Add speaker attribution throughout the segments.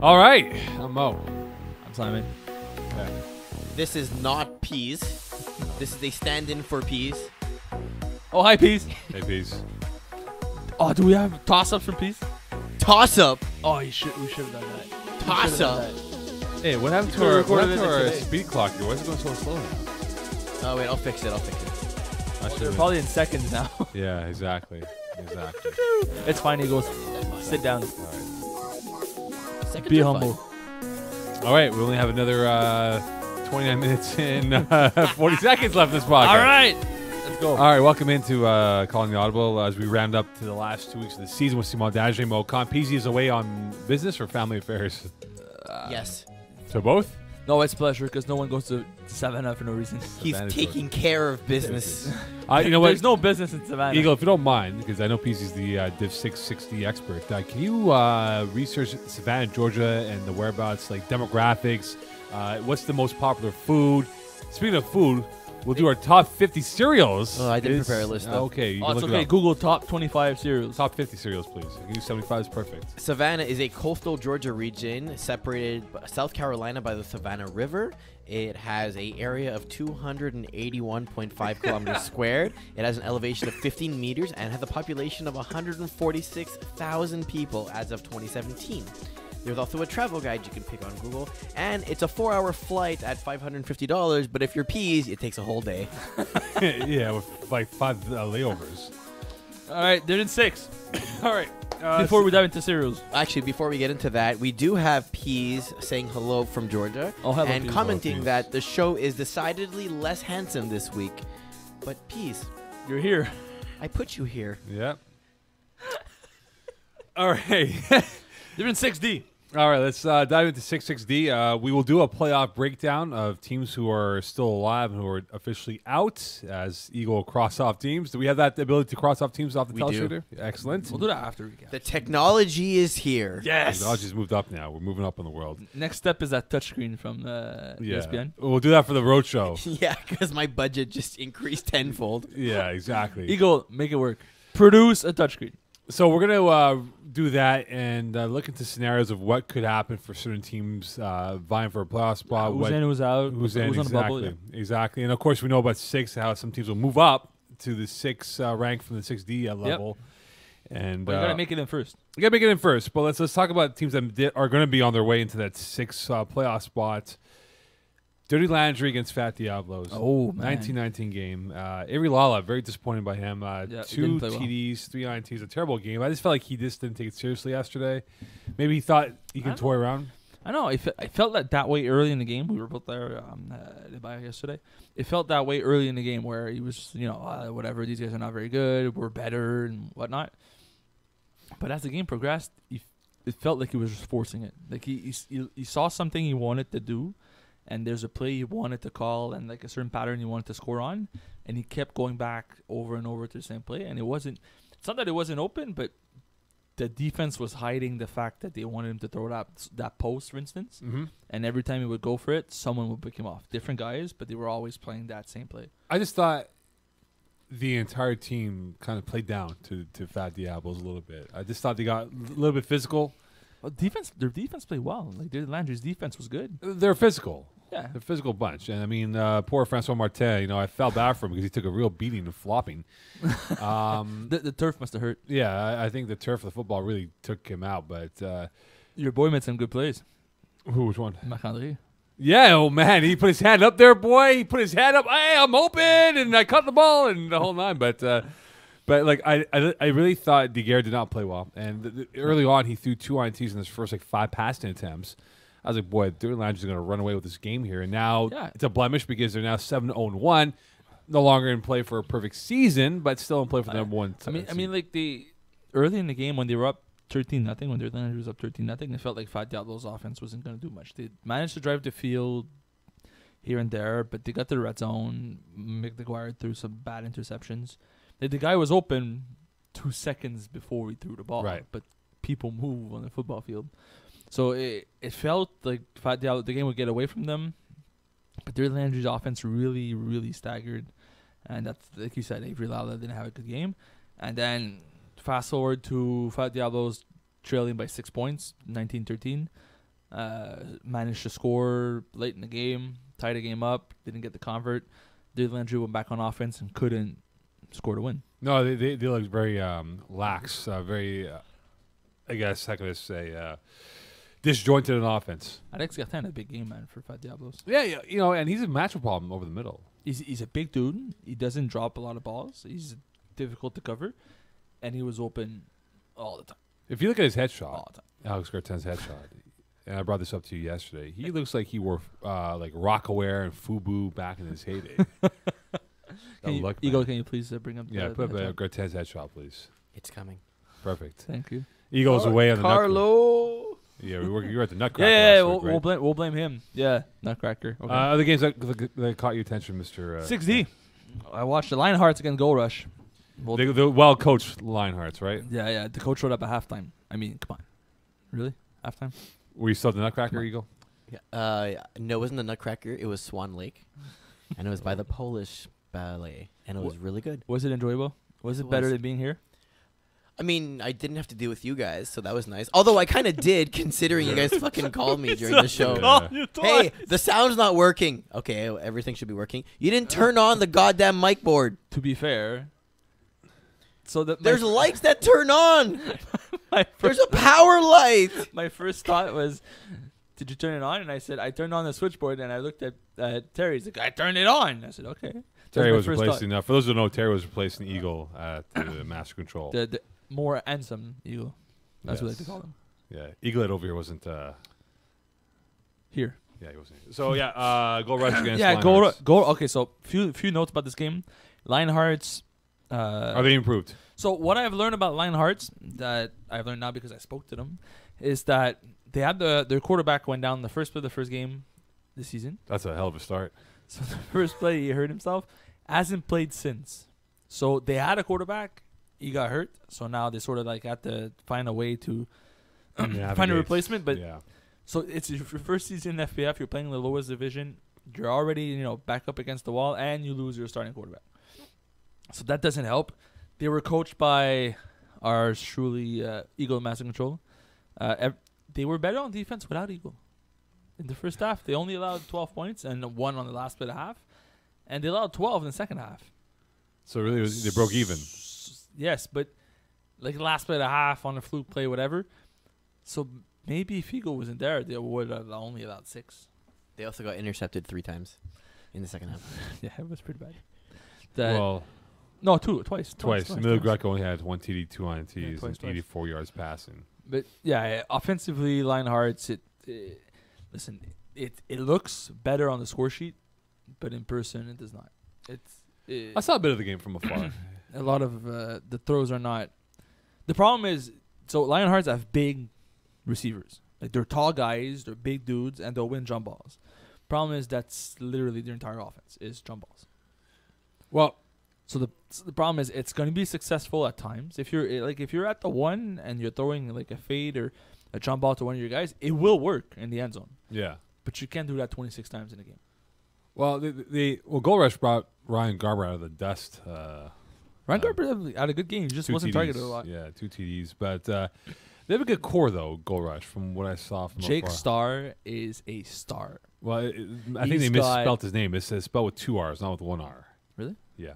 Speaker 1: All right, I'm Mo.
Speaker 2: I'm Simon.
Speaker 1: Yeah.
Speaker 3: This is not peas. This is a stand-in for peas.
Speaker 2: Oh, hi, Peas.
Speaker 1: Hey, peace.
Speaker 2: Oh, do we have toss-ups for Peas?
Speaker 3: Toss-up.
Speaker 2: Oh, we should have done that.
Speaker 3: Toss-up.
Speaker 1: Hey, what happened
Speaker 2: You
Speaker 1: to
Speaker 2: could've recorded
Speaker 1: our
Speaker 2: it today.
Speaker 1: speed clock here? Why is it going so slow now?
Speaker 3: Oh, wait, I'll fix it.
Speaker 2: They're probably in seconds now.
Speaker 1: Yeah, exactly.
Speaker 2: It's fine. He goes, sit down.
Speaker 1: All right.
Speaker 3: Seconds
Speaker 2: Be
Speaker 3: are
Speaker 2: humble.
Speaker 1: All right, we only have another 29 minutes and 40 seconds left in this podcast.
Speaker 2: All right. Let's go.
Speaker 1: All right, welcome into Calling the Audible as we round up to the last 2 weeks of the season with Simon Dagenais. Mo Peasy is away on business or family affairs?
Speaker 3: Yes.
Speaker 1: To both?
Speaker 2: No, it's pleasure because no one goes to Savannah for no reason.
Speaker 3: He's
Speaker 1: Savannah's
Speaker 3: taking care of business.
Speaker 1: You know what?
Speaker 2: There's no business in Savannah.
Speaker 1: Eagle, if you don't mind, because I know Peasy's the Div 660 expert, can you research Savannah, Georgia, and the whereabouts, like demographics? What's the most popular food? Speaking of food, we'll do our top 50 cereals.
Speaker 3: Oh, I didn't prepare a list, though.
Speaker 1: Okay, you
Speaker 2: Oh,
Speaker 1: can
Speaker 2: it's
Speaker 1: look
Speaker 2: okay.
Speaker 1: it up.
Speaker 2: Google top 25 cereals.
Speaker 1: Top 50 cereals, please. I can use 75 is perfect.
Speaker 3: Savannah is a coastal Georgia region separated by South Carolina by the Savannah River. It has an area of 281.5 kilometers squared. It has an elevation of 15 meters and has a population of 146,000 people as of 2017. There's also a travel guide you can pick on Google, and it's a 4-hour flight at $550. But if you're peas, it takes a whole day.
Speaker 1: Yeah, with like 5 layovers.
Speaker 2: All right, they're in 6.
Speaker 1: All right.
Speaker 2: Before we dive into cereals.
Speaker 3: Actually, before we get into that, we do have Peas saying hello from Georgia
Speaker 2: Oh, hello,
Speaker 3: and
Speaker 2: Peas.
Speaker 3: commenting
Speaker 1: Hello, Peas.
Speaker 3: that the show is decidedly less handsome this week. But Peas,
Speaker 2: You're here.
Speaker 3: I put you here.
Speaker 1: Yep. All right.
Speaker 2: They're in 6D.
Speaker 1: All right, let's dive into 66D. We will do a playoff breakdown of teams who are still alive and who are officially out as Eagle cross off teams. Do we have that ability to cross off teams off the
Speaker 3: We do.
Speaker 1: telestrator? Excellent.
Speaker 2: We'll do that after recap.
Speaker 3: The technology is here.
Speaker 2: Yes.
Speaker 1: Technology's moved up now. We're moving up in the world.
Speaker 2: Next step is that touchscreen from
Speaker 1: Yeah.
Speaker 2: ESPN.
Speaker 1: We'll do that for the road show.
Speaker 3: Yeah, because my budget just increased tenfold.
Speaker 1: Yeah, exactly.
Speaker 2: Eagle, make it work. Produce a touchscreen.
Speaker 1: So we're going to do that and look into scenarios of what could happen for certain teams vying for a playoff spot.
Speaker 2: Who's in, who's out?
Speaker 1: Who's in,
Speaker 2: on the
Speaker 1: exactly.
Speaker 2: bubble? Yeah.
Speaker 1: Exactly. And, of course, we know about 6, how some teams will move up to the 6 rank from the 6D level. And
Speaker 2: But you got to make it in first.
Speaker 1: you got to make it in first. But let's talk about teams that are going to be on their way into that 6 playoff spot. Dirty Landry against Fat Diablos.
Speaker 2: Oh, man.
Speaker 1: 1919 game. Avery Lala, very disappointed by him.
Speaker 2: Yeah, he
Speaker 1: 2
Speaker 2: didn't play well.
Speaker 1: TDs, 3 INTs. A terrible game. I just felt like he just didn't take it seriously yesterday. Maybe he thought he can toy around.
Speaker 2: I know. I felt that way early in the game. We were both there yesterday. It felt that way early in the game where he was, whatever, these guys are not very good. We're better and whatnot. But as the game progressed, it felt like he was just forcing it. Like he saw something he wanted to do, and there's a play he wanted to call and like a certain pattern he wanted to score on, and he kept going back over and over to the same play. And it's not that it wasn't open, but the defense was hiding the fact that they wanted him to throw that post, for instance.
Speaker 1: Mm-hmm.
Speaker 2: And every time he would go for it, someone would pick him off. Different guys, but they were always playing that same play.
Speaker 1: I just thought the entire team kind of played down to Fat Diablos a little bit. I just thought they got a little bit physical.
Speaker 2: Well, their defense played well. Like Landry's defense was good.
Speaker 1: They're physical.
Speaker 2: Yeah.
Speaker 1: They're a physical bunch. And, I mean, poor Francois Martin, I felt bad for him because he took a real beating and flopping.
Speaker 2: The turf must have hurt.
Speaker 1: Yeah, I think the turf of the football really took him out. But
Speaker 2: Your boy made some good plays.
Speaker 1: which one?
Speaker 2: Marc-André.
Speaker 1: Yeah, oh, man. He put his hand up there, boy. He put his hand up. Hey, I'm open. And I cut the ball and the whole nine. But like I really thought Dagenais did not play well. And early on, he threw 2 INTs in his first 5 passing attempts. I was like, boy, Dirty Landry's going to run away with this game here. And now it's a blemish because they're now 7-0-1. No longer in play for a perfect season, but still in play for the number one.
Speaker 2: I mean, like early in the game when they were up 13-0, when Dirty Landry was up 13-0, it felt like Fat Diablo's offense wasn't going to do much. They managed to drive the field here and there, but they got to the red zone. McGuire threw some bad interceptions. The guy was open 2 seconds before he threw the ball.
Speaker 1: Right.
Speaker 2: But people move on the football field. So it felt like Fat Diablo, the game would get away from them. But Dirty Landry's offense really, really staggered. And that's, like you said, Avery Lala didn't have a good game. And then fast forward to Fat Diablo's trailing by 6 points, 19-13. Managed to score late in the game, tied the game up, didn't get the convert. Did Landry went back on offense and couldn't score to win.
Speaker 1: No, they look very lax, very, I guess, how can I say, disjointed in offense.
Speaker 2: Alex Gartin, a big game, man, for Fat Diablos.
Speaker 1: Yeah, you know, and he's a matchup problem over the middle.
Speaker 2: He's a big dude. He doesn't drop a lot of balls. He's difficult to cover, and he was open all the time.
Speaker 1: If you look at his headshot,
Speaker 2: All the time.
Speaker 1: Alex Gartin's headshot, and I brought this up to you yesterday, he looks like he wore like Rockaware and Fubu back in his heyday.
Speaker 2: Eagle, can you please bring up
Speaker 1: Yeah,
Speaker 2: the
Speaker 1: put up
Speaker 2: headshot?
Speaker 1: Gartin's headshot, please.
Speaker 3: It's coming.
Speaker 1: Perfect.
Speaker 2: Thank you.
Speaker 1: Eagle's away on the
Speaker 3: Carlo.
Speaker 1: Yeah, you're at the Nutcracker.
Speaker 2: Yeah,
Speaker 1: last week, right?
Speaker 2: we'll blame him. Yeah, Nutcracker. Okay.
Speaker 1: Other games that caught your attention, Mr.
Speaker 2: 6D. I watched the Lionhearts against Gold Rush. Well,
Speaker 1: The well-coached Lionhearts, right?
Speaker 2: yeah. The coach showed up at halftime. I mean, come on. Really? Halftime?
Speaker 1: Were you still at the Nutcracker,
Speaker 2: Come on.
Speaker 1: Eagle?
Speaker 3: Yeah. No, it wasn't the Nutcracker. It was Swan Lake, and it was by the Polish ballet, and it was really good.
Speaker 2: Was it enjoyable? Was it
Speaker 3: It
Speaker 2: better
Speaker 3: was.
Speaker 2: than being here?
Speaker 3: I mean, I didn't have to deal with you guys, so that was nice. Although I kind of did, considering you guys fucking called me during the show.
Speaker 1: Yeah.
Speaker 3: Hey, the sound's not working. Okay, everything should be working. You didn't turn on the goddamn mic board.
Speaker 2: To be fair. So
Speaker 3: There's lights that turn on.
Speaker 2: my
Speaker 3: There's a power light.
Speaker 2: my first thought was, did you turn it on? And I said, I turned on the switchboard, and I looked at Terry. He's like, I turned it on. I said, okay.
Speaker 1: Terry
Speaker 2: my
Speaker 1: was
Speaker 2: first
Speaker 1: replacing. For those who don't know, Terry was replacing Eagle at the Master Control.
Speaker 2: The more handsome Eagle. That's what I like to call him.
Speaker 1: Yeah, Eaglet over here wasn't.
Speaker 2: Here.
Speaker 1: Yeah, he wasn't. So yeah, Gold Rush against.
Speaker 2: Yeah,
Speaker 1: Lionhearts.
Speaker 2: go. Okay, so few notes about this game. Lionhearts.
Speaker 1: Are they improved?
Speaker 2: So what I've learned about Lionhearts that I've learned now because I spoke to them is that they had their quarterback went down the first play of the first game this season.
Speaker 1: That's a hell of a start.
Speaker 2: So the first play he hurt himself, hasn't played since. So they had a quarterback, he got hurt. So now they sort of like had to find a way to find a
Speaker 1: Navigate.
Speaker 2: replacement. But
Speaker 1: yeah,
Speaker 2: so it's your first season in FPF. You're playing the lowest division. You're already back up against the wall, and you lose your starting quarterback. So that doesn't help. They were coached by ours truly, Eagle Master Control. They were better on defense without Eagle. In the first half, they only allowed 12 points and 1 on the last play of the half. And they allowed 12 in the second half.
Speaker 1: so really they broke even.
Speaker 2: Yes, but like last play of the half on a fluke play, whatever. So maybe if Eagle wasn't there, they would have only allowed 6.
Speaker 3: They also got intercepted 3 times in the second half.
Speaker 2: Yeah, it was pretty bad. No, twice.
Speaker 1: Emilio Greco only had 1 TD, 2 INTs,
Speaker 2: twice.
Speaker 1: and 84 yards passing.
Speaker 2: But yeah, offensively, Lionhearts. Listen, it looks better on the score sheet, but in person, it does not.
Speaker 1: I saw a bit of the game from afar.
Speaker 2: A lot of the throws are not. The problem is, so Lionhearts have big receivers. Like they're tall guys, they're big dudes, and they'll win jump balls. Problem is that's literally their entire offense is jump balls.
Speaker 1: Well,
Speaker 2: so the problem is it's going to be successful at times. If you're at the 1 and you're throwing like a fade or a jump ball to one of your guys, it will work in the end zone.
Speaker 1: yeah.
Speaker 2: But you can't do that 26 times in a game.
Speaker 1: Well, Gold Rush brought Ryan Garber out of the dust.
Speaker 2: Ryan Garber had a good game. He just
Speaker 1: 2
Speaker 2: wasn't
Speaker 1: TDs.
Speaker 2: targeted a lot.
Speaker 1: Yeah, 2 TDs. But they have a good core, though, Gold Rush, from what I saw from
Speaker 2: Jake
Speaker 1: afar.
Speaker 2: Starr is a star.
Speaker 1: Well, I think
Speaker 2: He's
Speaker 1: they
Speaker 2: got-
Speaker 1: misspelled his name. It says spelled with 2 R's, not with 1 R.
Speaker 2: Really?
Speaker 1: Yeah.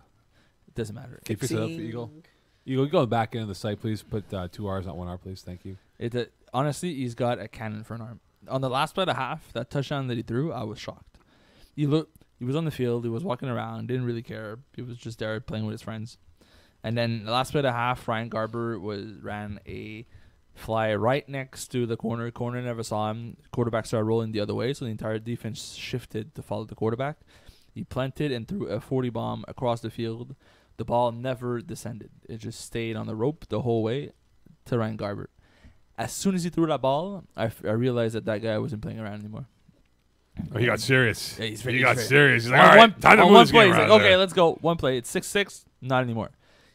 Speaker 2: It doesn't matter.
Speaker 1: Can you fix it up for Eagle? Eagle, you go to the back end of the site, please. Put 2 R's, not 1 R, please. Thank you.
Speaker 2: Honestly, he's got a cannon for an arm. On the last play of the half, that touchdown that he threw, I was shocked. He was on the field. He was walking around. Didn't really care. He was just there playing with his friends. And then the last play of the half, Ryan Garber ran a fly right next to the corner. Corner never saw him. Quarterback started rolling the other way, so the entire defense shifted to follow the quarterback. He planted and threw a 40 bomb across the field. The ball never descended. It just stayed on the rope the whole way to Ryan Garber. As soon as he threw that ball, I realized that guy wasn't playing around anymore.
Speaker 1: Oh, he got serious.
Speaker 2: Yeah, he's
Speaker 1: He got serious. He's like,
Speaker 2: On
Speaker 1: all right,
Speaker 2: one-
Speaker 1: time to
Speaker 2: on
Speaker 1: move
Speaker 2: one
Speaker 1: this
Speaker 2: play,
Speaker 1: game
Speaker 2: he's like,
Speaker 1: around
Speaker 2: okay,
Speaker 1: there."
Speaker 2: let's go. One play. It's 6-6. Not anymore.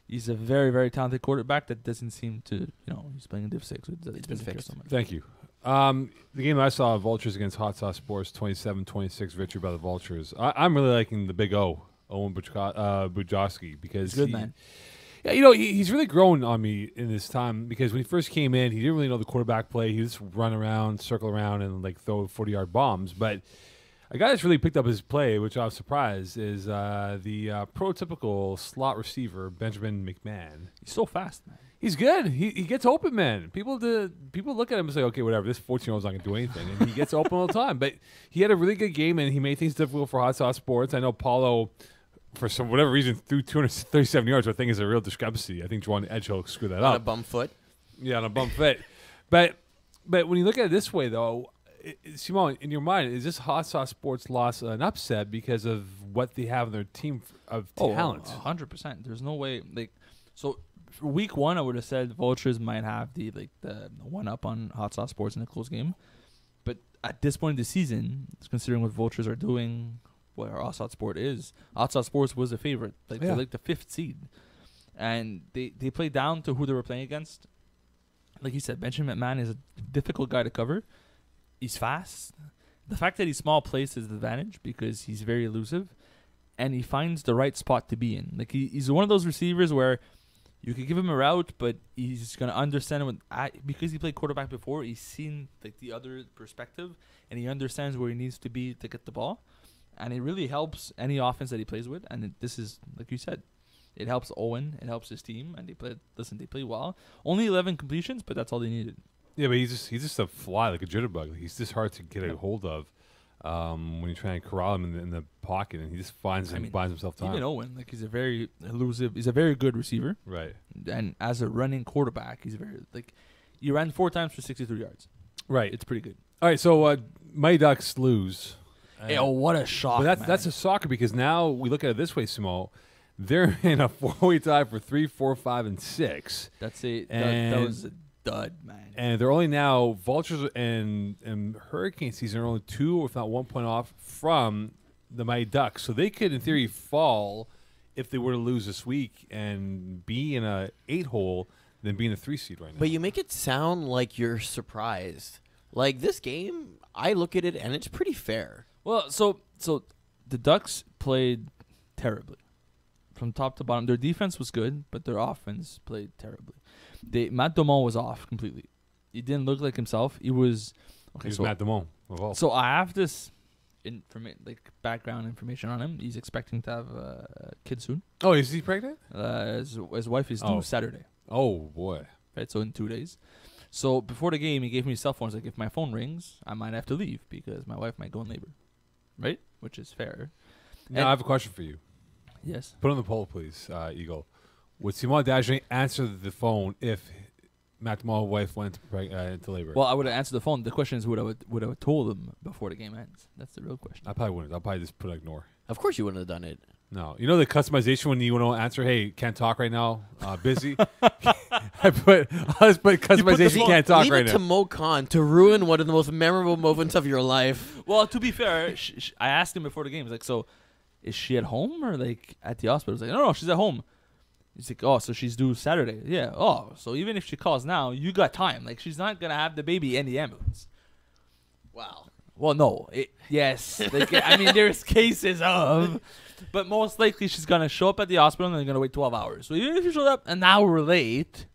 Speaker 2: He's a very, very talented quarterback that doesn't seem to, he's playing in Div 6. So it doesn't care
Speaker 3: fixed.
Speaker 2: so much.
Speaker 1: Thank you. The game I saw, Vultures against Hot Sauce Sports, 27-26 victory by the Vultures. I'm really liking the big O, Owen Budzowski, because
Speaker 2: He's good, man.
Speaker 1: Yeah, he's really grown on me in this time because when he first came in, he didn't really know the quarterback play. He just run around, circle around, and like throw 40-yard bombs. But a guy that's really picked up his play, which I was surprised, is the prototypical slot receiver, Benjamin McMahon.
Speaker 2: He's so fast, man.
Speaker 1: He's good. He gets open, man. People look at him and say, okay, whatever, this 14-year-old's not going to do anything. And he gets open all the time. But he had a really good game, and he made things difficult for Hot Sauce Sports. I know Paulo, for some whatever reason, threw 237 yards, which I think is a real discrepancy. I think Juwan Edgehill screwed that up.
Speaker 3: On a bum foot.
Speaker 1: Yeah, on a bum foot. But when you look at it this way, though, Simon, in your mind, is this Hot Sauce Sports loss an upset because of what they have in their team of talent?
Speaker 2: 100%. There's no way. So for week 1, I would have said Vultures might have the one up on Hot Sauce Sports in a close game. But at this point in the season, considering what Vultures are doing, what our Hot Sauce Sport is, Hot Sauce Sports was a favorite. They're like the 5th seed. And they played down to who they were playing against. Like you said, Benjamin McMahon is a difficult guy to cover. He's fast. The fact that he's small plays is the advantage because he's very elusive, and he finds the right spot to be in. Like he's one of those receivers where you could give him a route, but he's gonna understand it because he played quarterback before. He's seen like the other perspective, and he understands where he needs to be to get the ball, and it really helps any offense that he plays with. And this is like you said, it helps Owen, it helps his team, and they play well. Only 11 completions, but that's all they needed.
Speaker 1: Yeah, but he's just a fly, like a jitterbug. He's just hard to get a hold of when you try and corral him in the pocket, and he just finds himself time.
Speaker 2: Even Owen, like he's a very elusive, he's a very good receiver,
Speaker 1: right?
Speaker 2: And as a running quarterback, he's very he ran 4 times for 63 yards.
Speaker 1: Right,
Speaker 2: it's pretty good.
Speaker 1: All right, so Mighty Ducks lose.
Speaker 2: What a shock!
Speaker 1: But that's a soccer because now we look at it this way, Simo. They're in a 4-way tie for 3, 4, 5, and 6.
Speaker 2: That's it. That was a dud, man.
Speaker 1: And they're only now Vultures and Hurricane season are only 2, if not 1 point off from the Mighty Ducks. So they could, in theory, fall if they were to lose this week and be in a 8-hole than be in a 3 seed right now.
Speaker 3: But you make it sound like you're surprised. Like this game, I look at it and it's pretty fair.
Speaker 2: Well, so the Ducks played terribly from top to bottom. Their defense was good, but their offense played terribly. Matt Dumont was off completely. He didn't look like himself. He was
Speaker 1: Matt Dumont.
Speaker 2: So I have this background information on him. He's expecting to have a kid soon.
Speaker 1: Oh, is he pregnant?
Speaker 2: His wife is due Saturday.
Speaker 1: Oh boy!
Speaker 2: Right, so in 2 days. So before the game, he gave me his cell phone. He's like, if my phone rings, I might have to leave because my wife might go in labor. Right, which is fair.
Speaker 1: Now I have a question for you.
Speaker 2: Yes.
Speaker 1: Put on the poll, please, Eagle. Would Simon Dagenais answer the phone if Matt Dumont's wife went into labor?
Speaker 2: Well, I would have answered the phone. The question is, would I have told him before the game ends? That's the real question.
Speaker 1: I probably wouldn't. I'll probably just put ignore.
Speaker 3: Of course you wouldn't have done it.
Speaker 1: No. You know the customization when you want to answer, hey, can't talk right now, busy? I'll just put customization, can't talk right now.
Speaker 3: Leave it to Mo Khan to ruin one of the most memorable moments of your life.
Speaker 2: Well, to be fair, I asked him before the game. He's like, so is she at home or like at the hospital? He's like, no, she's at home. He's like, oh, so she's due Saturday. Yeah. Oh, so even if she calls now, you got time. Like, she's not going to have the baby in the ambulance.
Speaker 3: Wow.
Speaker 2: Well, no. Yes. I mean, there's cases of. But most likely she's going to show up at the hospital and they're going to wait 12 hours. So even if you showed up an hour late,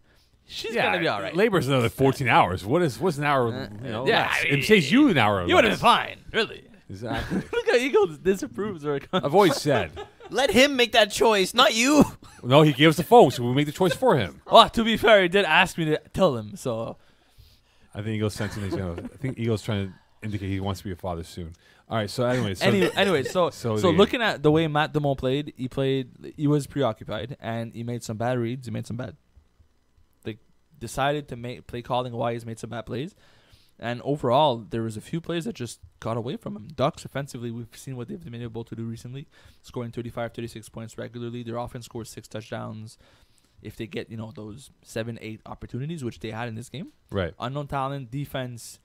Speaker 2: she's going to be all right.
Speaker 1: Labor's another 14 hours. What's an hour?
Speaker 2: Yeah.
Speaker 1: It saves you an hour.
Speaker 2: You would have been fine. Really.
Speaker 1: Exactly.
Speaker 2: Look how Eagle disapproves.
Speaker 1: I've always said.
Speaker 3: Let him make that choice, not you.
Speaker 1: No, he gave us the phone, so we make the choice for him.
Speaker 2: Well, to be fair, he did ask me to tell him, so.
Speaker 1: I think Eagle's sensing his. I think Eagle's trying to indicate he wants to be a father soon. All right, so anyway.
Speaker 2: So looking at the way Matt Dumont played, he was preoccupied, and he made some bad reads. He made some bad. Decided to make play calling wise, made some bad plays. And overall, there was a few plays that just got away from him. Ducks, offensively, we've seen what they've been able to do recently, scoring 35, 36 points regularly. Their offense scores 6 touchdowns. If they get, those 7, 8 opportunities, which they had in this game.
Speaker 1: Right.
Speaker 2: Unknown talent, defense.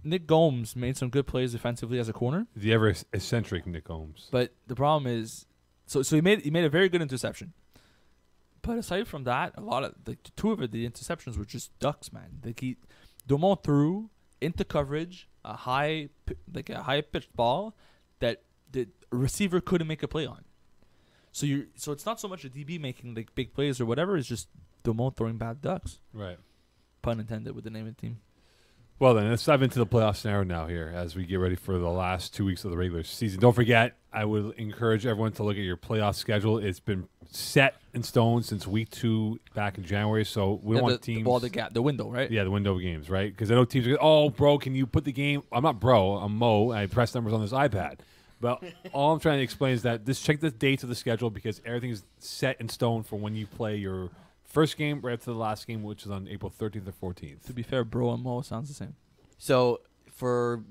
Speaker 2: Nick Gomes made some good plays defensively as a corner.
Speaker 1: The ever eccentric Nick Gomes.
Speaker 2: But the problem is, so he made a very good interception. But aside from that, a lot of the 2 of the interceptions were just Ducks, man. Dumont threw into coverage a high pitched ball that the receiver couldn't make a play on. So it's not so much a DB making like big plays or whatever. It's just Domo throwing bad ducks.
Speaker 1: Right.
Speaker 2: Pun intended with the name of the team.
Speaker 1: Well, then, let's dive into the playoff scenario now here as we get ready for the last 2 weeks of the regular season. Don't forget, I would encourage everyone to look at your playoff schedule. It's been set in stone since week 2 back in January, so we don't want teams...
Speaker 2: The window, right?
Speaker 1: Yeah, the window of games, right? Because I know teams are, oh, bro, can you put the game... I'm not bro, I'm Mo. I press numbers on this iPad. But all I'm trying to explain is that check the dates of the schedule because everything is set in stone for when you play your... first game right up to the last game, which is on April 13th or 14th.
Speaker 2: To be fair, bro and Mo sounds the same.
Speaker 3: So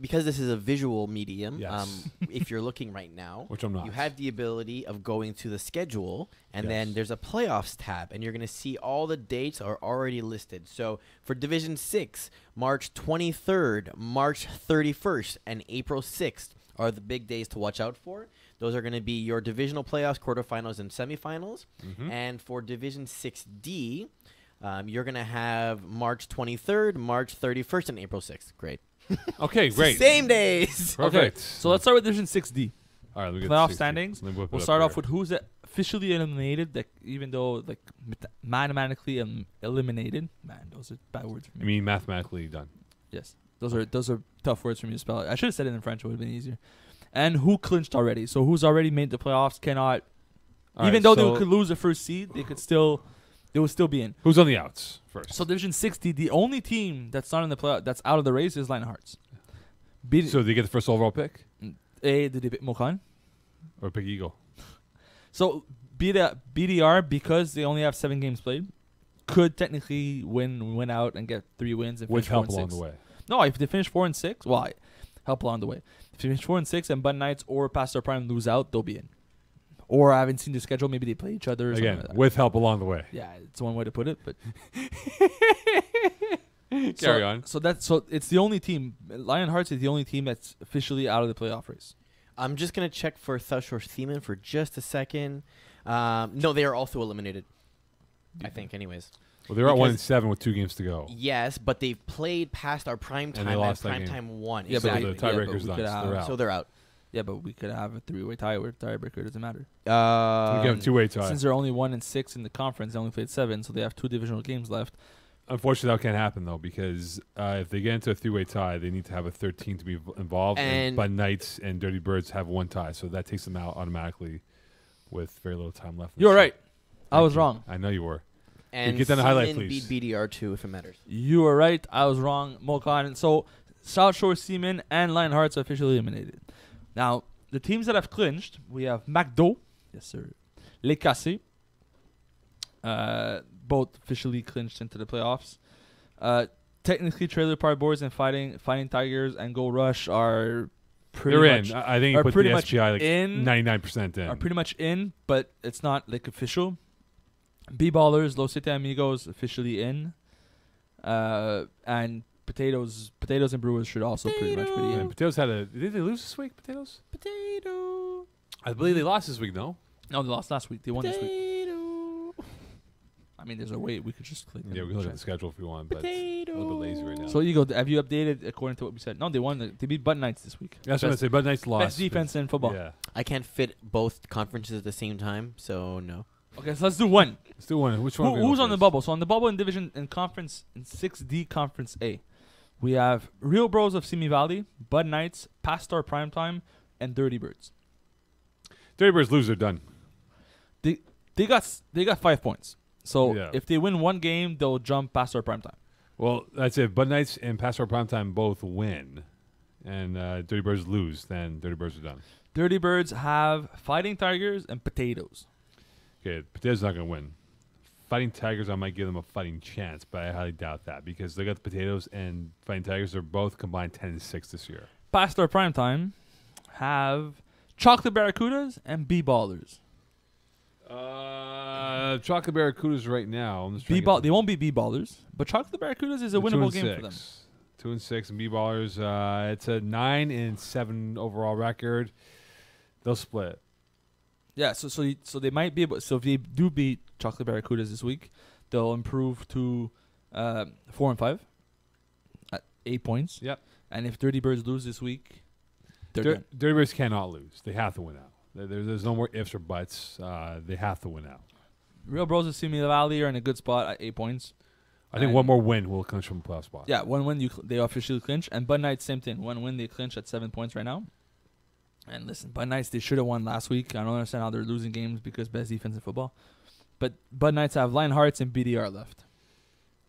Speaker 3: because this is a visual medium,
Speaker 1: Yes.
Speaker 3: if you're looking right now,
Speaker 1: Which I'm not.
Speaker 3: you have the ability of going to the schedule, and
Speaker 1: Yes.
Speaker 3: then there's a playoffs tab, and you're going to see all the dates are already listed. So for Division 6, March 23rd, March 31st, and April 6th are the big days to watch out for. Those are going to be your divisional playoffs, quarterfinals, and semifinals.
Speaker 1: Mm-hmm.
Speaker 3: And for Division 6D, you're going to have March 23rd, March 31st, and April 6th. Great.
Speaker 1: Okay, great.
Speaker 3: Same days.
Speaker 1: Perfect.
Speaker 2: So let's start with Division 6D.
Speaker 1: All right, let me get
Speaker 2: Playoff
Speaker 1: 60.
Speaker 2: standings.
Speaker 1: Let me whip it
Speaker 2: We'll
Speaker 1: up
Speaker 2: start
Speaker 1: here.
Speaker 2: off with who's officially eliminated. Like even though like mathematically eliminated. Man, those are bad words for
Speaker 1: I
Speaker 2: me.
Speaker 1: mean, mathematically done.
Speaker 2: Yes, those are tough words for me to spell. I should have said it in French. It would have been easier. And who clinched already? So who's already made the playoffs cannot.
Speaker 1: All
Speaker 2: Even
Speaker 1: right,
Speaker 2: though
Speaker 1: so
Speaker 2: they could lose the first seed, they will still be in.
Speaker 1: who's on the outs first?
Speaker 2: So Division 60, the only team that's not in the playoff, that's out of the race is Lionhearts.
Speaker 1: So they get the first overall pick
Speaker 2: Mokan.
Speaker 1: or pick Eagle?
Speaker 2: So BDR, because they only have 7 games played, could technically win out and get 3 wins and
Speaker 1: With
Speaker 2: finish 4
Speaker 1: help
Speaker 2: and
Speaker 1: along
Speaker 2: 6.
Speaker 1: the way.
Speaker 2: No, if they finish 4 and 6, well, help along the way. If they finish 4 and 6 and Bud Knights or Past Their Prime lose out, they'll be in. Or I haven't seen the schedule. Maybe they play each other. Or
Speaker 1: Again,
Speaker 2: something like that.
Speaker 1: with help along the way.
Speaker 2: Yeah, it's one way to put it, but
Speaker 1: Carry on.
Speaker 2: So it's the only team. Lionhearts is the only team that's officially out of the playoff race.
Speaker 3: I'm just going to check for South Shore Seaman for just a second. No, they are also eliminated. I think, anyways.
Speaker 1: Well, they're at 1 and
Speaker 3: Because-
Speaker 1: 7 with 2 games to go.
Speaker 3: Yes, but they've played past our prime
Speaker 1: And
Speaker 3: time,
Speaker 1: they
Speaker 3: and
Speaker 1: lost that
Speaker 3: prime
Speaker 1: game.
Speaker 3: time won.
Speaker 2: Yeah, but
Speaker 3: exactly.
Speaker 1: the tiebreaker's
Speaker 2: we
Speaker 1: done.
Speaker 2: could
Speaker 1: So
Speaker 2: have-
Speaker 1: they're out.
Speaker 3: So they're out.
Speaker 2: Yeah, but we could have a 3-way tie where tiebreaker doesn't matter.
Speaker 1: We can have a 2-way tie.
Speaker 2: Since they're only 1 and 6 in the conference, they only played 7, so they have 2 divisional games left.
Speaker 1: Unfortunately, that can't happen, though, because if they get into a 3-way tie, they need to have a 13 to be involved. And Bud Knights and Dirty Birds have 1 tie, so that takes them out automatically with very little time left. in the
Speaker 2: You're
Speaker 1: season.
Speaker 2: right. I
Speaker 1: Thank
Speaker 2: was
Speaker 1: you.
Speaker 2: wrong.
Speaker 1: I know you were.
Speaker 3: And
Speaker 1: get down the highlight,
Speaker 3: Seaman
Speaker 1: please.
Speaker 3: beat BDR too, if it matters.
Speaker 2: You were right. I was wrong. Mokan. And so South Shore Seamen and Lionhearts are officially eliminated. Now, the teams that have clinched, we have McDo. Yes, sir. Les Cassés. Both officially clinched into the playoffs. Technically, Trailer Park Boys and Fighting Tigers and Go Rush are pretty
Speaker 1: They're
Speaker 2: much
Speaker 1: in. I think you
Speaker 2: are
Speaker 1: put
Speaker 2: pretty
Speaker 1: the
Speaker 2: much
Speaker 1: SGI like
Speaker 2: in.
Speaker 1: 99% in.
Speaker 2: Are pretty much in, but it's not like official. B-Ballers, Los Siete Amigos officially in. And Potatoes and Brewers should also pretty much be
Speaker 1: And
Speaker 2: in.
Speaker 1: Potatoes did they lose this week, Potatoes?
Speaker 3: Potato.
Speaker 1: I believe they lost this week, no?
Speaker 2: No, they lost last week. They won this week. I mean, there's a way we could just click.
Speaker 1: Yeah, we can look at the schedule if we want, but it's a little bit lazy right now.
Speaker 2: So you go. Have you updated according to what we said? No, they won. They beat Bud Knights this week.
Speaker 1: That's what I say. Bud Knights lost.
Speaker 2: Best defense in football.
Speaker 1: Yeah.
Speaker 3: I can't fit both conferences at the same time, so no.
Speaker 2: Okay, so let's do one.
Speaker 1: Let's do one. Which one?
Speaker 2: Who's on the bubble? So on the bubble in division in conference in 6D Conference A, we have Real Bros of Simi Valley, Bud Knights, Pastor Primetime, and Dirty Birds.
Speaker 1: Dirty Birds lose, they're done.
Speaker 2: They got 5 points. So
Speaker 1: Yeah.
Speaker 2: if they win one game, they'll jump Pastor Primetime.
Speaker 1: Well, that's it. Bud Knights and Pastor Primetime both win, and Dirty Birds lose. Then Dirty Birds are done.
Speaker 2: Dirty Birds have Fighting Tigers and Potatoes.
Speaker 1: Okay, Potatoes not going to win. Fighting Tigers, I might give them a fighting chance, but I highly doubt that because they got the Potatoes and Fighting Tigers are both combined 10-6 this year.
Speaker 2: Pastor Primetime have Chocolate Barracudas and B-Ballers.
Speaker 1: Chocolate Barracudas right now. I'm just
Speaker 2: They won't be B-Ballers, but Chocolate Barracudas is a winnable game for them.
Speaker 1: 2-6 and B-Ballers. It's a 9-7 overall record. They'll split.
Speaker 2: Yeah, so they might be able. So if they do beat Chocolate Barracudas this week, they'll improve to 4-5 at 8 points.
Speaker 1: Yep.
Speaker 2: And if Dirty Birds lose this week, they're done.
Speaker 1: Dirty Birds cannot lose. They have to win out. There's no more ifs or buts. They have to win out.
Speaker 2: Real Bros of Simi Valley are in a good spot at 8 points.
Speaker 1: I think
Speaker 2: And-
Speaker 1: one more win will clinch from the playoff spot.
Speaker 2: Yeah, one win they officially clinch, and Bud Knights same thing. One win they clinch at 7 points right now. And listen, Bud Knights they should have won last week. I don't understand how they're losing games because best defense in football. But Bud Knights have Lionhearts and BDR left,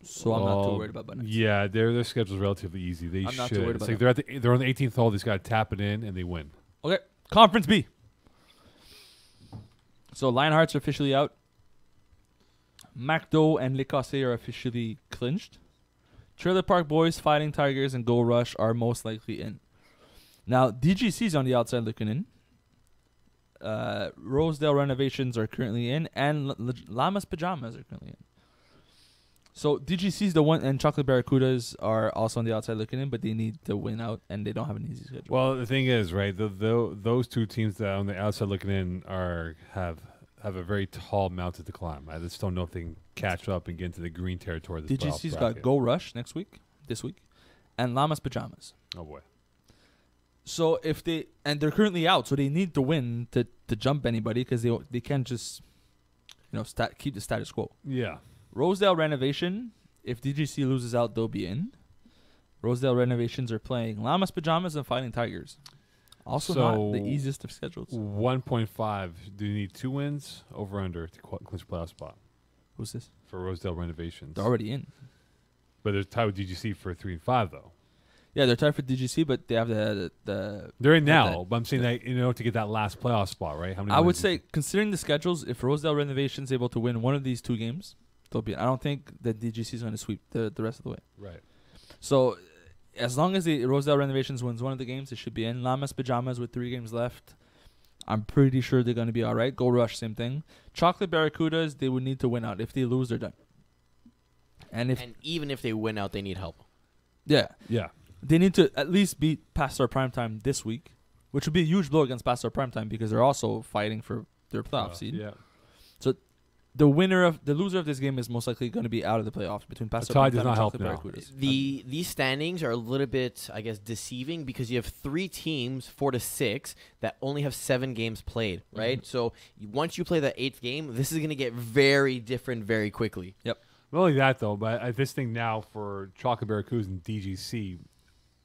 Speaker 2: so I'm not too worried about Bud Knights.
Speaker 1: Yeah, their schedule's relatively easy. They
Speaker 2: I'm
Speaker 1: should.
Speaker 2: not too worried
Speaker 1: It's
Speaker 2: about
Speaker 1: like they're on the 18th hole. They just got to tap it in and they win.
Speaker 2: Okay, Conference B. So Lionhearts are officially out. MacDo and L'Écossais are officially clinched. Trailer Park Boys, Fighting Tigers, and Gold Rush are most likely in. Now, DGC's on the outside looking in. Rosedale Renovations are currently in, and Llamas Pajamas are currently in. So DGC's the one, and Chocolate Barracudas are also on the outside looking in, but they need to win out, and they don't have an easy schedule.
Speaker 1: Well, the thing is, right, those two teams that are on the outside looking in have a very tall mountain to climb. I just don't know if they can catch up and get into the green territory. Of this
Speaker 2: DGC's
Speaker 1: playoff
Speaker 2: got
Speaker 1: bracket.
Speaker 2: Go Rush this week, and Llamas Pajamas.
Speaker 1: Oh boy.
Speaker 2: So if they're currently out, so they need to win to jump anybody because they can't just keep the status quo.
Speaker 1: Yeah.
Speaker 2: Rosedale Renovation, if DGC loses out, they'll be in. Rosedale Renovations are playing Llamas Pajamas and Fighting Tigers. Also not the easiest of schedules.
Speaker 1: 1.5. Do you need 2 wins over under to clinch playoff spot
Speaker 2: Who's this?
Speaker 1: for Rosedale Renovations?
Speaker 2: They're already in.
Speaker 1: But they're tied with DGC for 3 and 5 though.
Speaker 2: Yeah, they're tied for DGC, but they have the
Speaker 1: They're in now, but I'm saying that to get that last playoff spot, right? How many?
Speaker 2: I would
Speaker 1: wins
Speaker 2: say, considering the schedules, if Rosedale Renovation's able to win one of these 2 games, they'll be in. I don't think that DGC is going to sweep the rest of the way.
Speaker 1: right.
Speaker 2: So as long as the Rosedale Renovations wins one of the games, it should be in. Llamas Pajamas with 3 games left, I'm pretty sure they're going to be all right. Gold Rush, same thing. Chocolate Barracudas, they would need to win out. If they lose, they're done. And
Speaker 3: even if they win out, they need help.
Speaker 2: Yeah,
Speaker 1: Yeah.
Speaker 2: they need to at least beat Pastor Primetime this week, which would be a huge blow against Pastor Primetime because they're also fighting for their playoff seed.
Speaker 1: Yeah.
Speaker 2: So the loser of this game is most likely going to be out of the playoffs between Pastor
Speaker 1: tie
Speaker 2: Primetime
Speaker 1: does not
Speaker 2: and
Speaker 1: help
Speaker 2: Chocolate
Speaker 1: now.
Speaker 2: Barracudas.
Speaker 3: These standings are a little bit, I guess, deceiving because you have 3 teams, 4 to 6, that only have 7 games played, right? So once you play the 8th game, this is going to get very different very quickly.
Speaker 2: Yep.
Speaker 1: Not only that though, but this thing now for Chocolate Barracudas and DGC,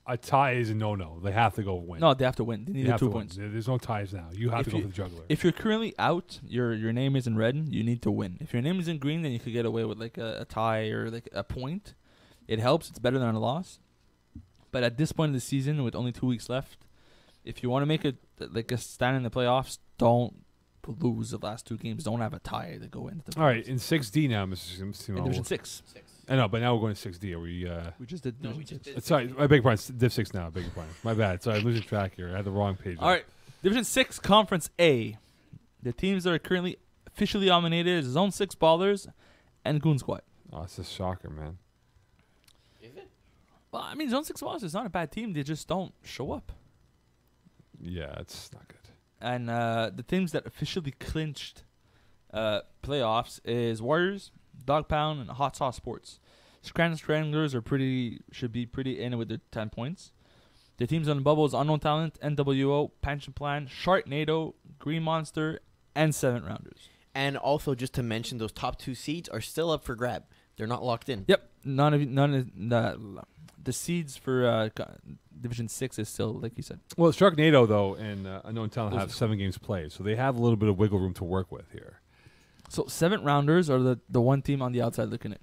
Speaker 1: a tie is a no-no. They have to go win.
Speaker 2: No, they have to win. They need
Speaker 1: They have
Speaker 2: 2
Speaker 1: to win.
Speaker 2: points.
Speaker 1: There's no ties now. You have
Speaker 2: If
Speaker 1: to go
Speaker 2: you-
Speaker 1: for the juggler.
Speaker 2: If you're currently out, your name is in red, you need to win. If your name is in green, then you could get away with like a tie or like a point. It helps. It's better than a loss. But at this point in the season, with only 2 weeks left, if you want to make a stand in the playoffs, don't lose the last 2 games. Don't have a tie to go into the playoffs.
Speaker 1: All right, in 6D now, Mr.
Speaker 2: In
Speaker 1: Simon.
Speaker 2: Division 6.
Speaker 1: I know, but now we're going to 6D. Are we?
Speaker 2: We just did Division
Speaker 3: we just
Speaker 2: 6.
Speaker 3: did.
Speaker 1: Sorry, I beg your pardon. Div 6 now. I beg your pardon. My bad. Sorry, I'm losing track here. I had the wrong page.
Speaker 2: All right. Division 6, Conference A. The teams that are currently officially nominated is Zone 6 Ballers and Goon Squad.
Speaker 1: Oh, it's a shocker, man.
Speaker 3: Is it?
Speaker 2: Well, I mean, Zone 6 Ballers is not a bad team. They just don't show up.
Speaker 1: Yeah, it's not good.
Speaker 2: And the teams that officially clinched playoffs is Warriors, Dog Pound, and Hot Sauce Sports. Scranton Stranglers should be pretty in with their 10 points. The teams on the bubble is Unknown Talent, NWO, Pension Plan, Sharknado, Green Monster, and 7th Rounders.
Speaker 3: And also, just to mention, those top 2 seeds are still up for grab. They're not locked in.
Speaker 2: Yep, none of the seeds for Division 6 is still, like you said.
Speaker 1: Well, Sharknado, though, and Unknown Talent
Speaker 2: Those
Speaker 1: have
Speaker 2: are-
Speaker 1: 7 games played, so they have a little bit of wiggle room to work with here.
Speaker 2: So 7th Rounders are the one team on the outside looking at.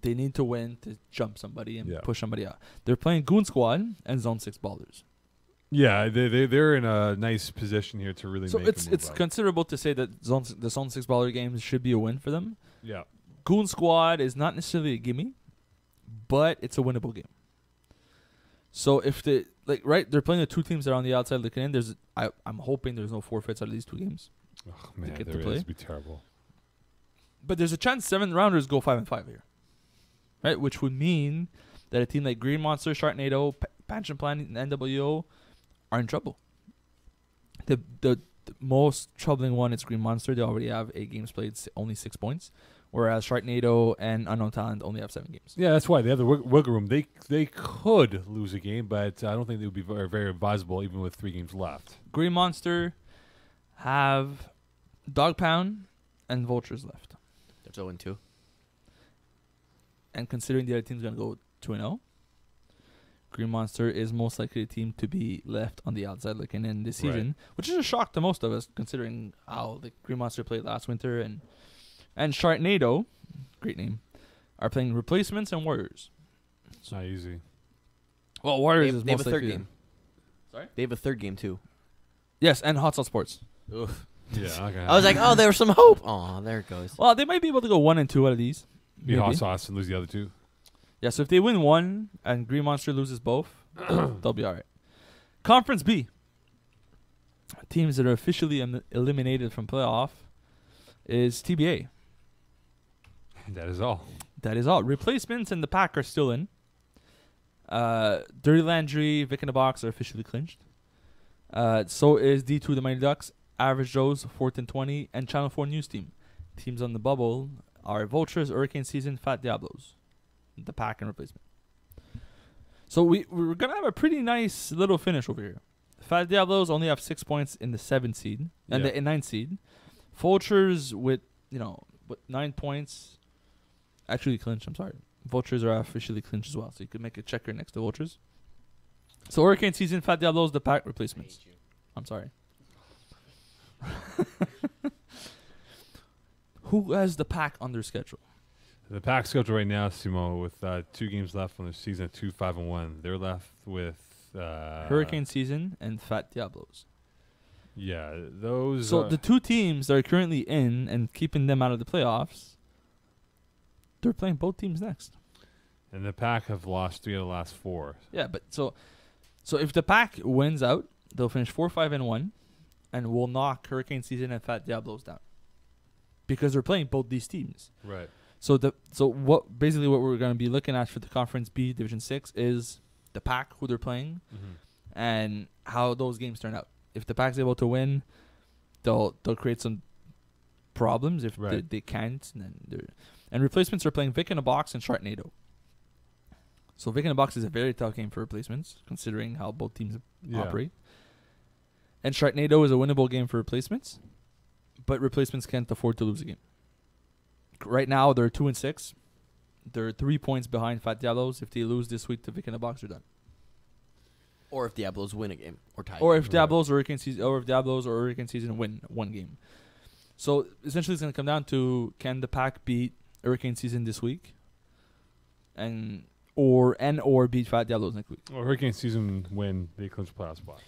Speaker 2: They need to win to jump somebody and push somebody out. They're playing Goon Squad and Zone 6 Ballers.
Speaker 1: Yeah, they're in a nice position here to really
Speaker 2: So
Speaker 1: make
Speaker 2: it's
Speaker 1: a move up.
Speaker 2: considerable to say that the Zone 6 Baller games should be a win for them.
Speaker 1: Yeah.
Speaker 2: Goon Squad is not necessarily a gimme, but it's a winnable game. So if they're playing the 2 teams that are on the outside looking in. I'm hoping there's no forfeits out of these 2 games.
Speaker 1: Oh, man,
Speaker 2: get to
Speaker 1: there
Speaker 2: play?
Speaker 1: is. It'd be terrible.
Speaker 2: But there's a chance 7th Rounders go 5-5 here, right? Which would mean that a team like Green Monster, Sharknado, Pension Plan, and NWO are in trouble. The most troubling one is Green Monster. They already have 8 games played, only 6 points, whereas Sharknado and Unknown Talent only have 7 games.
Speaker 1: Yeah, that's why they have the wiggle room. They could lose a game, but I don't think they would be very, very advisable even with 3 games left.
Speaker 2: Green Monster have Dog Pound and Vultures left.
Speaker 3: They're 0-2.
Speaker 2: And considering the other team's going to go 2-0, Green Monster is most likely the team to be left on the outside looking in this season, which is a shock to most of us considering how the Green Monster played last winter. And Sharknado, great name, are playing Replacements and Warriors.
Speaker 1: It's not easy.
Speaker 2: Well, Warriors is
Speaker 3: They have
Speaker 2: most
Speaker 3: a third
Speaker 2: likely
Speaker 3: game.
Speaker 2: Sorry?
Speaker 3: They have a third game, too.
Speaker 2: Yes, and Hot Sauce Sports.
Speaker 3: Oof.
Speaker 1: Yeah, okay.
Speaker 3: I was like, oh, there's some hope. Oh, there it goes.
Speaker 2: Well, they might be able to go 1 and 2 out of these.
Speaker 1: Be hot
Speaker 2: Maybe.
Speaker 1: sauce and lose the other two.
Speaker 2: Yeah, so if they win one and Green Monster loses both, they'll be all right. Conference B. Teams that are officially eliminated from playoff is TBA.
Speaker 1: That is all.
Speaker 2: That is all. Replacements and the Pack are still in. Dirty Landry, Vic in the Box are officially clinched. So is D2 the Mighty Ducks, Average Joe's 4th and 20, and Channel 4 News Team. Teams on the bubble are Vultures, Hurricane Season, Fat Diablos. The Pack and Replacement. So we're going to have a pretty nice little finish over here. Fat Diablos only have 6 points in the 7th seed and the 9th seed. Vultures with 9 points actually clinched. I'm sorry. Vultures are officially clinched as well. So you could make a checker next to Vultures. So Hurricane Season, Fat Diablos, the Pack, Replacements. I'm sorry. Who has the Pack on their schedule?
Speaker 1: The Pack schedule right now, Simo, with 2 games left on the season, 2-5-1. They're left with
Speaker 2: Hurricane Season and Fat Diablos.
Speaker 1: Yeah, those.
Speaker 2: So the 2 teams that are currently in and keeping them out of the playoffs, they're playing both teams next.
Speaker 1: And the Pack have lost 3 of the last 4.
Speaker 2: Yeah, but so if the Pack wins out, they'll finish 4-5-1, and will knock Hurricane Season and Fat Diablos down because they're playing both these teams.
Speaker 1: Right.
Speaker 2: So what we're going to be looking at for the Conference B Division 6 is the Pack, who they're playing, and how those games turn out. If the Pack's able to win, they'll create some problems. If they can't, and Replacements are playing Vic in a Box and Sharknado. So Vic in a Box is a very tough game for Replacements, considering how both teams operate. And Sharknado is a winnable game for Replacements, but Replacements can't afford to lose a game. Right now, they're 2-6. They're 3 points behind Fat Diablos. If they lose this week to Vic in a Box, they're done.
Speaker 3: Or if Diablos win a game or tie.
Speaker 2: Or if Diablos or Hurricane Season win one game. So essentially, it's going to come down to can the Pack beat Hurricane Season this week, or beat Fat Diablos next week.
Speaker 1: Well, Hurricane Season win, they clinch playoff spot.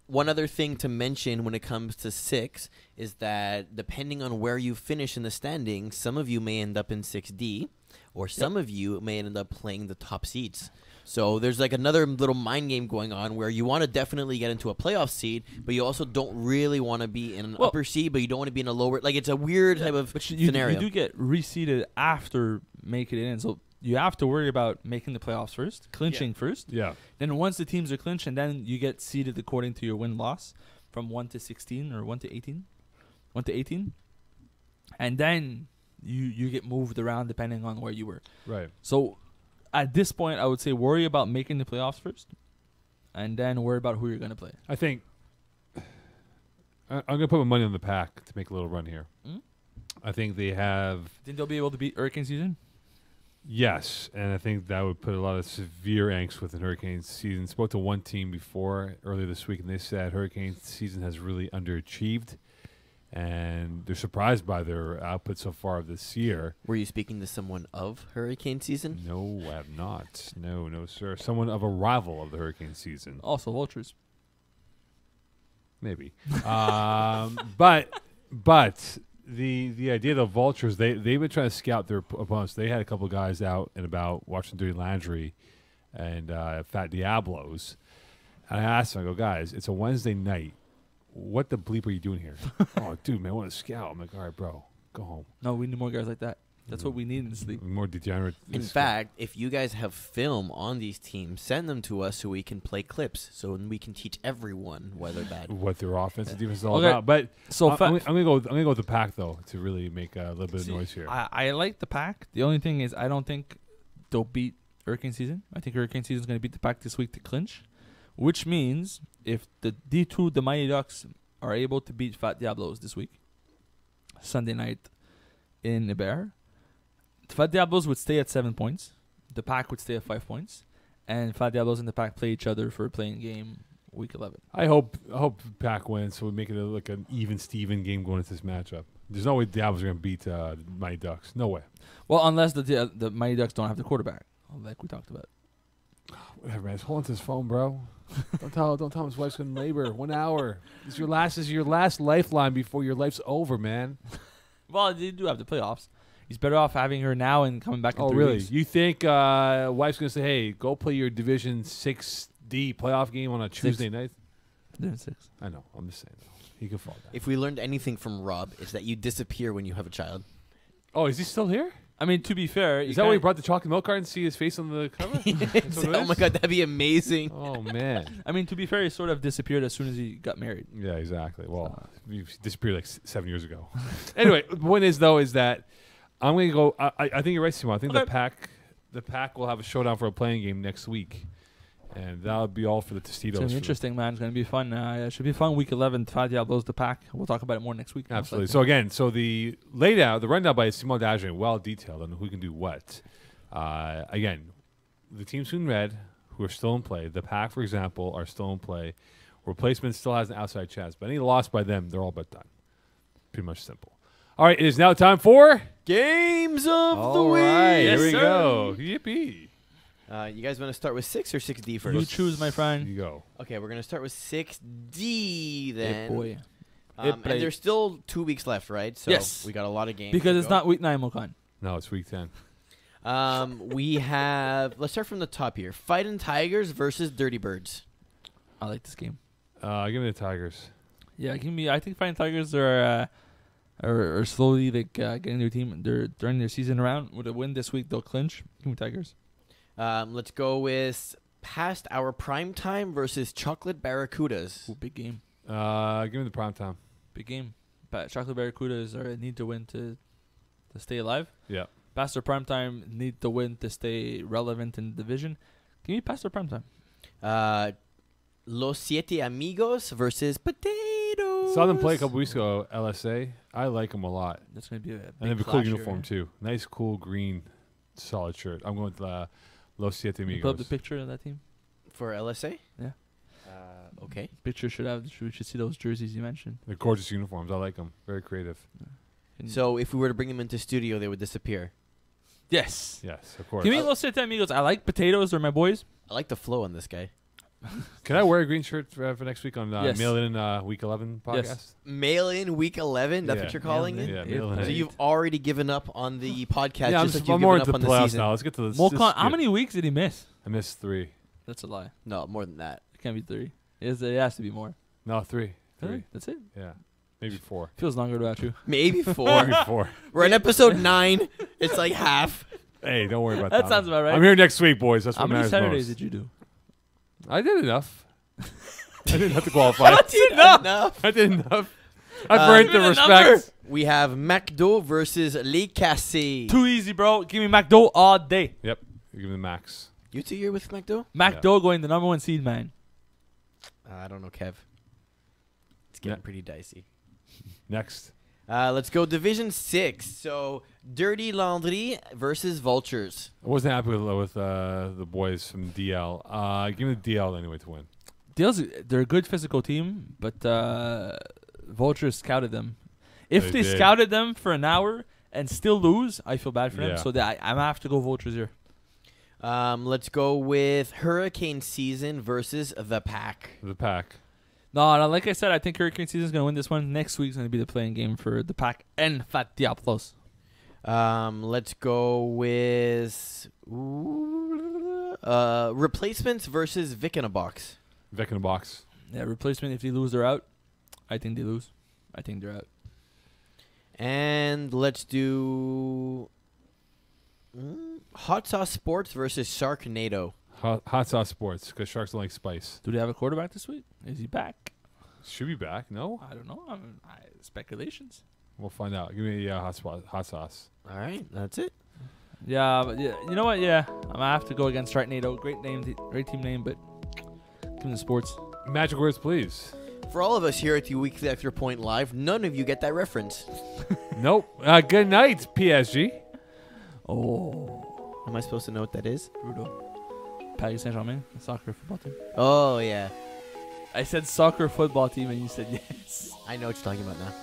Speaker 3: One other thing to mention when it comes to 6 is that depending on where you finish in the standings, some of you may end up in 6D, or some of you may end up playing the top seeds. So there's like another little mind game going on where you want to definitely get into a playoff seed, but you also don't really want to be in an upper seed, but you don't want to be in a lower. Like it's a weird type of scenario.
Speaker 2: You do get reseeded after making it in, so you have to worry about making the playoffs first, clinching first.
Speaker 1: Yeah.
Speaker 2: Then once the teams are clinched, and then you get seeded according to your win-loss from 1 to 16 or 1 to 18. 1 to 18. And then you get moved around depending on where you were.
Speaker 1: Right.
Speaker 2: So at this point, I would say worry about making the playoffs first, and then worry about who you're going to play.
Speaker 1: I think I'm going to put my money on the Pack to make a little run here. I think they have...
Speaker 2: Think they'll be able to beat Hurricane Season?
Speaker 1: Yes, and I think that would put a lot of severe angst within Hurricane Season. Spoke to one team before earlier this week, and they said Hurricane Season has really underachieved, and they're surprised by their output so far this year.
Speaker 3: Were you speaking to someone of Hurricane Season?
Speaker 1: No, I have not. No, sir. Someone of a rival of the Hurricane Season.
Speaker 2: Also, Vultures.
Speaker 1: Maybe. But the idea of the Vultures, they've been trying to scout their opponents. They had a couple of guys out and about watching Dirty Landry and Fat Diablos. And I asked them, I go, guys, it's a Wednesday night. What the bleep are you doing here? Oh, dude, man, I want to scout. I'm like, all right, bro, go home.
Speaker 2: No, we need more guys like that. That's what we need in this league.
Speaker 1: More degenerate.
Speaker 3: In fact, if you guys have film on these teams, send them to us so we can play clips, so we can teach everyone whether bad.
Speaker 1: What their offense and defense is all
Speaker 2: Okay.
Speaker 1: about. But
Speaker 2: So
Speaker 1: I'm gonna go with the Pack though to really make a little bit of noise here.
Speaker 2: I like the Pack. The only thing is I don't think they'll beat Hurricane Season. I think Hurricane Season is going to beat the Pack this week to clinch, which means if the D2, the Mighty Ducks, are able to beat Fat Diablos this week, Sunday night in Iber, Fat Diablos would stay at 7 points. The Pack would stay at 5 points. And Fat Diablos and the Pack play each other for a playing game week 11.
Speaker 1: I hope Pack wins, so we make it like an even Steven game going into this matchup. There's no way Diablos are going to beat Mighty Ducks. No way.
Speaker 2: Well, unless the Mighty Ducks don't have the quarterback, like we talked about.
Speaker 1: Whatever, man. Just hold on to his phone, bro. don't tell him his wife's going to labor. 1 hour. This is your last lifeline before your life's over, man.
Speaker 2: Well, they do have the playoffs. He's better off having her now and coming back in 3
Speaker 1: really?
Speaker 2: weeks.
Speaker 1: You think wife's going to say, hey, go play your Division 6D playoff game on a Tuesday night?
Speaker 2: They're in 6.
Speaker 1: I know. I'm just saying. He could fall down.
Speaker 3: If we learned anything from Rob, it's that you disappear when you have a child.
Speaker 1: Oh, is he still here?
Speaker 2: I mean, to be fair,
Speaker 1: Is that why he brought the chocolate milk card and see his face on the cover? That's what it
Speaker 3: Oh
Speaker 1: is?
Speaker 3: my god, that'd be amazing.
Speaker 1: Oh, man.
Speaker 2: I mean, to be fair, he sort of disappeared as soon as he got married.
Speaker 1: Yeah, exactly. Well, he disappeared like 7 years ago. Anyway, the point is, though, is that I'm going to go. I think you're right, Simon. I think the pack will have a showdown for a playing game next week. And that'll be all for the Tostitos.
Speaker 2: It's going to be interesting, man. It's going to be fun. It should be fun. Week 11, Fat Diablos the Pack. We'll talk about it more next week.
Speaker 1: Absolutely. So again, the rundown by Simon Dagenais, well detailed on who can do what. Again, the teams who red, who are still in play, the Pack, for example, are still in play. Replacement still has an outside chance, but any loss by them, they're all but done. Pretty much simple. All right, it is now time for
Speaker 3: Games of the
Speaker 1: all
Speaker 3: week.
Speaker 1: right,
Speaker 2: Yes,
Speaker 1: here we
Speaker 2: sir.
Speaker 1: go. Yippee!
Speaker 3: You guys want to start with 6 or 6D first?
Speaker 2: You choose, my friend.
Speaker 1: You go.
Speaker 3: Okay, we're gonna start with 6D then.
Speaker 2: Hey, boy.
Speaker 3: And there's still 2 weeks left, right? So
Speaker 2: Yes.
Speaker 3: we got a lot of games.
Speaker 2: Because
Speaker 3: to
Speaker 2: it's
Speaker 3: go.
Speaker 2: not week 9, Mokan.
Speaker 1: No, it's week 10.
Speaker 3: We have. Let's start from the top here. Fighting Tigers versus Dirty Birds.
Speaker 2: I like this game.
Speaker 1: Give me the Tigers.
Speaker 2: Yeah, give me. I think Fighting Tigers are slowly like getting their team. They're turning their season around. With a win this week, they'll clinch. Give me Tigers.
Speaker 3: Let's go with Past Our Prime Time versus Chocolate Barracudas.
Speaker 2: Ooh, big game.
Speaker 1: Give me the prime time.
Speaker 2: Big game. But Chocolate Barracudas need to win to stay alive.
Speaker 1: Yeah.
Speaker 2: Pastor Primetime need to win to stay relevant in the division. Give me Pastor Primetime.
Speaker 3: Los Siete Amigos versus Potatoes.
Speaker 1: Saw them play a couple weeks ago, LSA. I like them a lot.
Speaker 2: That's going to be a big
Speaker 1: And they have a cool
Speaker 2: clash here,
Speaker 1: uniform,
Speaker 2: yeah.
Speaker 1: too. Nice, cool, green, solid shirt. I'm going with Los Siete
Speaker 2: You
Speaker 1: Amigos.
Speaker 2: put up the picture of that team.
Speaker 3: For LSA?
Speaker 2: Yeah.
Speaker 3: Okay.
Speaker 2: Picture we should see those jerseys you mentioned.
Speaker 1: They're gorgeous uniforms. I like them. Very creative.
Speaker 3: So if we were to bring them into studio, they would disappear.
Speaker 2: Yes.
Speaker 1: Yes, of course.
Speaker 2: Give me Los Siete Amigos. I like potatoes. They're my boys.
Speaker 3: I like the flow on this guy.
Speaker 1: Can I wear a green shirt for next week on
Speaker 2: Yes.
Speaker 1: Mail In Week 11 podcast?
Speaker 2: Yes.
Speaker 3: Mail in week 11. That's
Speaker 1: Yeah.
Speaker 3: what you're calling
Speaker 2: Mail
Speaker 3: it.
Speaker 2: in.
Speaker 1: Yeah,
Speaker 2: Yeah,
Speaker 1: mail in.
Speaker 3: So you've already given up on the podcast.
Speaker 1: Yeah,
Speaker 3: just like
Speaker 1: I'm
Speaker 3: you've
Speaker 1: more
Speaker 3: given
Speaker 1: into
Speaker 3: up
Speaker 1: the
Speaker 3: on the
Speaker 1: playoffs
Speaker 3: season.
Speaker 1: now. Let's get to this.
Speaker 2: Mokan, how many weeks did he miss?
Speaker 1: I missed 3.
Speaker 2: That's a lie.
Speaker 3: No, more than that.
Speaker 2: It can't be 3. It has to be more.
Speaker 1: No, 3. 3.
Speaker 2: Really? That's it.
Speaker 1: Yeah. Maybe 4.
Speaker 2: Feels longer about you.
Speaker 3: Maybe 4.
Speaker 1: Maybe 4.
Speaker 3: We're on episode 9. It's like half.
Speaker 1: Hey, don't worry about that.
Speaker 2: That sounds about right.
Speaker 1: I'm here next week, boys. That's
Speaker 2: How
Speaker 1: what
Speaker 2: many
Speaker 1: matters
Speaker 2: Saturdays
Speaker 1: most.
Speaker 2: did you do?
Speaker 1: I did enough. I didn't have to qualify.
Speaker 3: Enough.
Speaker 1: I did enough. I've earned the
Speaker 2: Give me the
Speaker 1: respect.
Speaker 3: We have McDo versus Les Cassés.
Speaker 2: Too easy, bro. Give me McDo all day.
Speaker 1: Yep. You give me the max.
Speaker 3: You 2 year with McDo?
Speaker 2: McDo going the number 1 seed, man.
Speaker 3: I don't know, Kev. It's getting
Speaker 1: Yeah.
Speaker 3: pretty dicey.
Speaker 1: Next.
Speaker 3: Let's go Division 6. So Dirty Laundry versus Vultures.
Speaker 1: I wasn't happy with the boys from DL. Give me the DL anyway to win.
Speaker 2: They're a good physical team, but Vultures scouted them. If
Speaker 1: They
Speaker 2: they
Speaker 1: did.
Speaker 2: scouted them for an hour and still lose, I feel bad for them.
Speaker 1: Yeah.
Speaker 2: So I'm going to have to go Vultures here.
Speaker 3: Let's go with Hurricane Season versus The Pack.
Speaker 1: The Pack.
Speaker 2: No, like I said, I think Hurricane Season's going to win this one. Next week's going to be the playing game for the Pack and Fat Diablos.
Speaker 3: Let's go with Replacements versus Vic in a Box.
Speaker 1: Vic in a box.
Speaker 2: Yeah, replacement, if they lose, they're out. I think they lose. I think they're out.
Speaker 3: And let's do Hot Sauce Sports versus Sharknado.
Speaker 1: Hot sauce sports because sharks don't like spice.
Speaker 2: Do they have a quarterback this week? Is he back?
Speaker 1: Should be back. No,
Speaker 2: I don't know. Speculations.
Speaker 1: we'll find out. Give me hot sauce.
Speaker 3: All right, that's it.
Speaker 2: Yeah, but yeah, you know what? Yeah, I'm going to have to go against Sharknado. Great name, great team name, but give me the sports.
Speaker 1: Magic words, please.
Speaker 3: For all of us here at the Weekly Extra Point Live, none of you get that reference.
Speaker 1: Nope. Good night, PSG.
Speaker 2: Oh,
Speaker 3: Am I supposed to know what that is?
Speaker 2: brutal. Paris Saint-Germain, the soccer football team.
Speaker 3: Oh, yeah.
Speaker 2: I said soccer football team, and you said yes.
Speaker 3: I know what you're talking about now.